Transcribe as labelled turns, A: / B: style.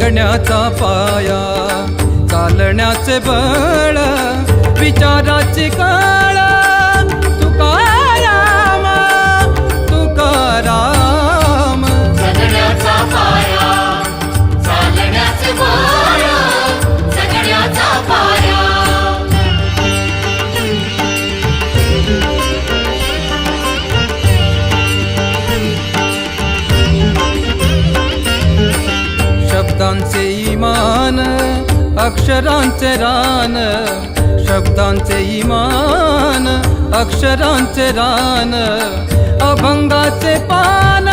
A: जगण्याचा पाया, चालण्याचे बळ, विचाराची कळ, तुकाराम तुकाराम.
B: जगण्याचा पाया, चालण्याचे बळ, जगण्याचा पाया.
A: शब्दांचे इमान, अक्षरांचे रान, शब्दांचे इमान, अक्षरांचे रान, अभंगाचे पान.